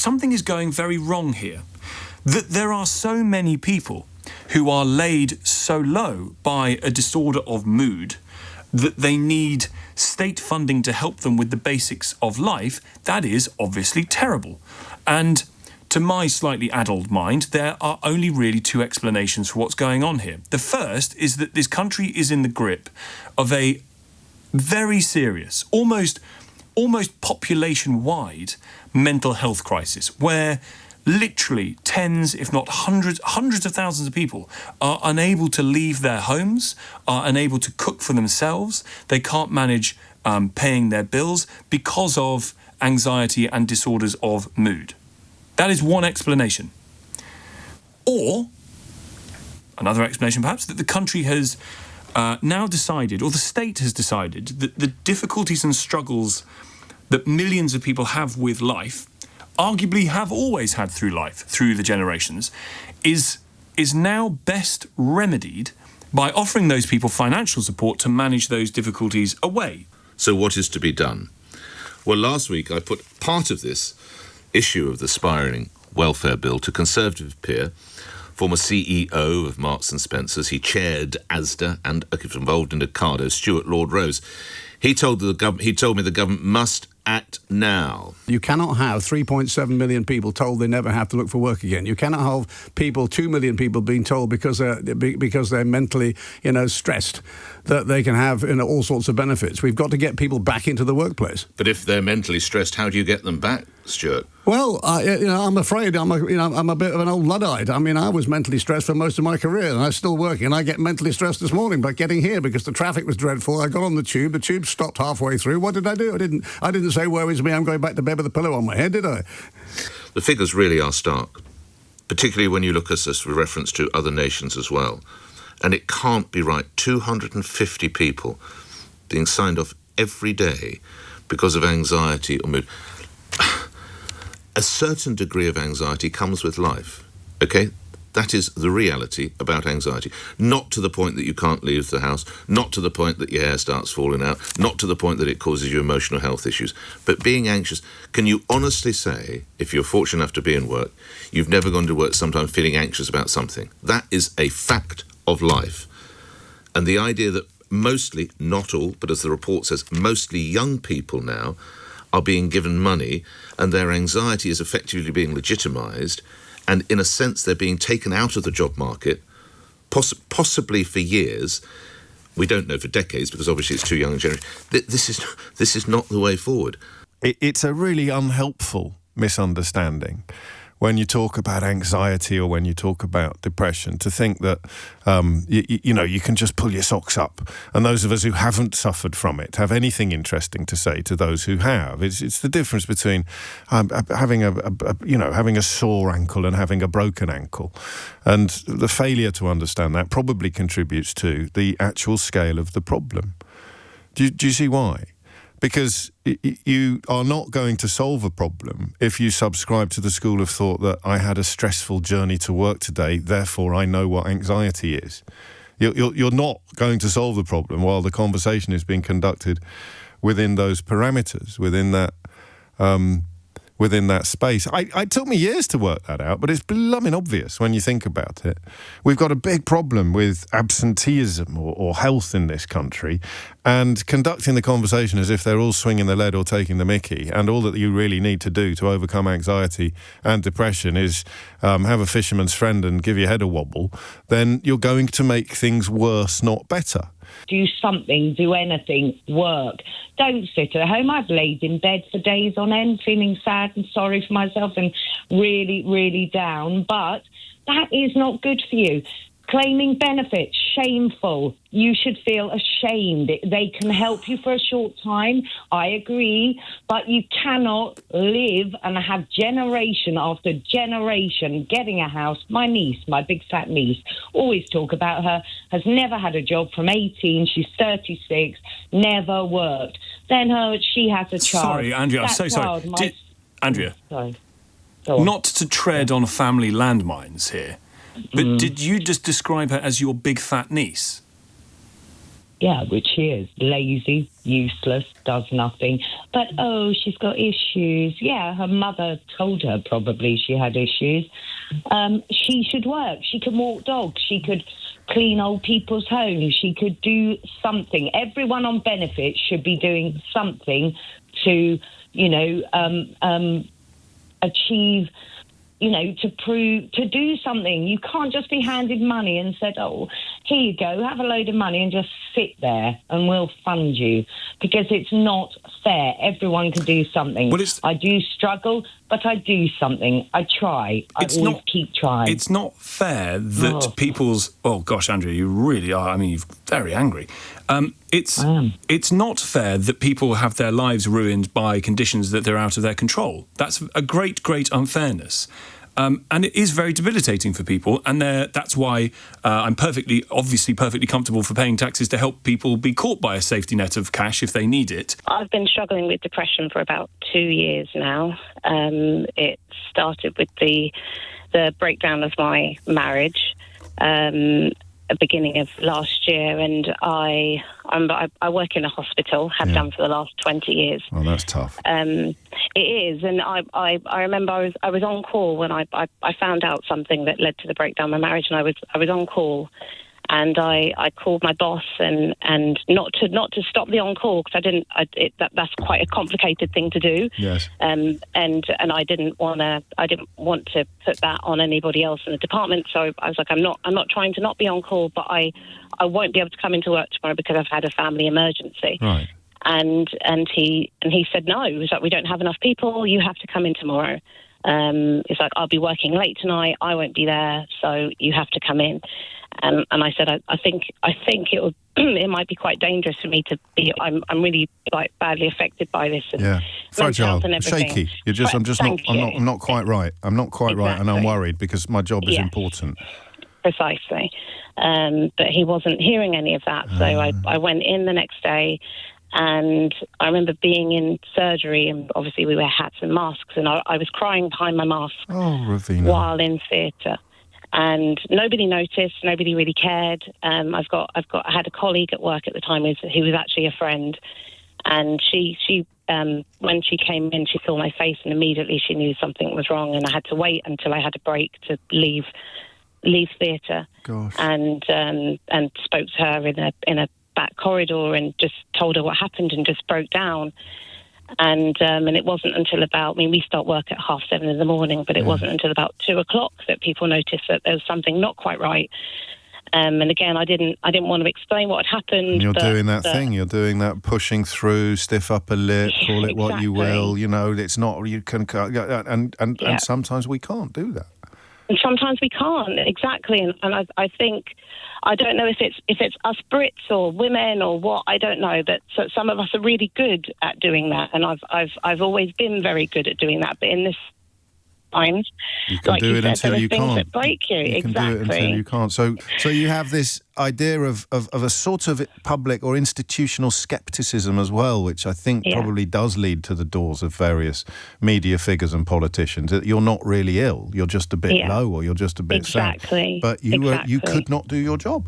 something is going very wrong here. That there are so many people who are laid so low by a disorder of mood that they need state funding to help them with the basics of life, that is obviously terrible. And to my slightly addled mind, there are only really two explanations for what's going on here. The first is that this country is in the grip of a very serious, almost population-wide mental health crisis, where literally tens, if not hundreds of thousands of people are unable to leave their homes, are unable to cook for themselves. They can't manage paying their bills because of anxiety and disorders of mood. That is one explanation. Or, another explanation perhaps, that the country has now decided, or the state has decided, that the difficulties and struggles that millions of people have with life, arguably have always had through life, through the generations, is now best remedied by offering those people financial support to manage those difficulties away. So what is to be done? Well, last week I put part of this issue of the spiralling welfare bill to Conservative peer, former CEO of Marks and Spencer's. He chaired Asda and was involved in Ocado, Stuart Lord Rose. He told me the government must act now. You cannot have 3.7 million people told they never have to look for work again. You cannot have 2 million people being told because they're mentally, stressed, that they can have all sorts of benefits. We've got to get people back into the workplace. But if they're mentally stressed, how do you get them back, Stuart? Well, I'm afraid I'm a bit of an old Luddite. I mean, I was mentally stressed for most of my career, and I'm still working. And I get mentally stressed this morning by getting here because the traffic was dreadful. I got on the tube. The tube stopped halfway through. What did I do? I didn't say, "Woe is me, I'm going back to bed with a pillow on my head," did I? The figures really are stark, particularly when you look at this with reference to other nations as well. And it can't be right. 250 people being signed off every day because of anxiety or mood. A certain degree of anxiety comes with life, okay? That is the reality about anxiety. Not to the point that you can't leave the house, not to the point that your hair starts falling out, not to the point that it causes you emotional health issues. But being anxious, can you honestly say, if you're fortunate enough to be in work, you've never gone to work sometimes feeling anxious about something? That is a fact of life. And the idea that mostly, not all, but as the report says, mostly young people now are being given money and their anxiety is effectively being legitimised, and in a sense they're being taken out of the job market, possibly for years. We don't know, for decades, because obviously it's too young a generation. This is not the way forward. It's a really unhelpful misunderstanding when you talk about anxiety or when you talk about depression, to think that you can just pull your socks up, and those of us who haven't suffered from it have anything interesting to say to those who have. It's the difference between having a sore ankle and having a broken ankle, and the failure to understand that probably contributes to the actual scale of the problem. Do you see why? Because you are not going to solve a problem if you subscribe to the school of thought that I had a stressful journey to work today, therefore I know what anxiety is. You're not going to solve the problem while the conversation is being conducted within those parameters, within that space. It took me years to work that out, but it's blooming obvious when you think about it. We've got a big problem with absenteeism or health in this country, and conducting the conversation as if they're all swinging the lead or taking the mickey, and all that you really need to do to overcome anxiety and depression is have a fisherman's friend and give your head a wobble, then you're going to make things worse, not better. Do something, do anything, work. Don't sit at home. I've laid in bed for days on end feeling sad and sorry for myself and really, really down. But that is not good for you. Claiming benefits, shameful. You should feel ashamed. They can help you for a short time, I agree, but you cannot live and have generation after generation getting a house. My niece, my big fat niece, always talk about her, has never had a job from 18, she's 36, never worked. Then she has a child. Sorry, Andrea, I'm so sorry. Andrea, sorry. Not to tread on family landmines here, but did you just describe her as your big fat niece? Yeah, which she is. Lazy, useless, does nothing. But, she's got issues. Yeah, her mother told her probably she had issues. She should work. She can walk dogs. She could clean old people's homes. She could do something. Everyone on benefits should be doing something to, achieve, to do something. You can't just be handed money and said, here you go, have a load of money and just sit there and we'll fund you, because it's not fair. Everyone can do something. Well, I do struggle, but I do something. I try. I always keep trying. It's not fair that people's... Oh, gosh, Andrea, you really are. I mean, you're very angry. It's not fair that people have their lives ruined by conditions that they're out of their control. That's a great, great unfairness. And it is very debilitating for people, and that's why I'm obviously perfectly comfortable for paying taxes to help people be caught by a safety net of cash if they need it. I've been struggling with depression for about 2 years now. It started with the breakdown of my marriage at the beginning of last year, and I work in a hospital, have done for the last 20 years. Well, that's tough. It is, and I remember I was on call when I found out something that led to the breakdown of my marriage, and I was on call, and I called my boss and not to stop the on call, because that's quite a complicated thing to do. Yes. And I didn't want to put that on anybody else in the department. So I was like, I'm not trying to not be on call, but I won't be able to come into work tomorrow because I've had a family emergency. Right. And he said no. He was like, we don't have enough people. You have to come in tomorrow. It's like, I'll be working late tonight. I won't be there, so you have to come in. And I said, I think it would it might be quite dangerous for me to be. I'm really like badly affected by this. And fragile, and everything. shaky. I'm not quite right. I'm not quite right, and I'm worried because my job is important. Precisely. But he wasn't hearing any of that, so I went in the next day. And I remember being in surgery, and obviously we wear hats and masks, and I was crying behind my mask while in theatre. And nobody noticed, nobody really cared. I had a colleague at work at the time who was actually a friend, and she when she came in, she saw my face, and immediately she knew something was wrong, and I had to wait until I had a break to leave theatre. Gosh. And spoke to her in a back corridor and just told her what happened and just broke down. And it wasn't until we start work at 7:30 in the morning, but it wasn't until about 2:00 that people noticed that there was something not quite right. And again, I didn't want to explain what had happened. And you're doing that thing. You're doing that pushing through, stiff upper lip, call it what you will. It's not. You can, and sometimes we can't do that. And sometimes we can't, exactly. And I think, I don't know if it's us Brits or women or what, I don't know, but some of us are really good at doing that, and I've always been very good at doing that. But in this times, you can do it until you can't. That break you. You can do it until you can't. So you have this idea of a sort of public or institutional skepticism as well, which I think probably does lead to the doors of various media figures and politicians. That you're not really ill, you're just a bit low, or you're just a bit sad. But you could not do your job.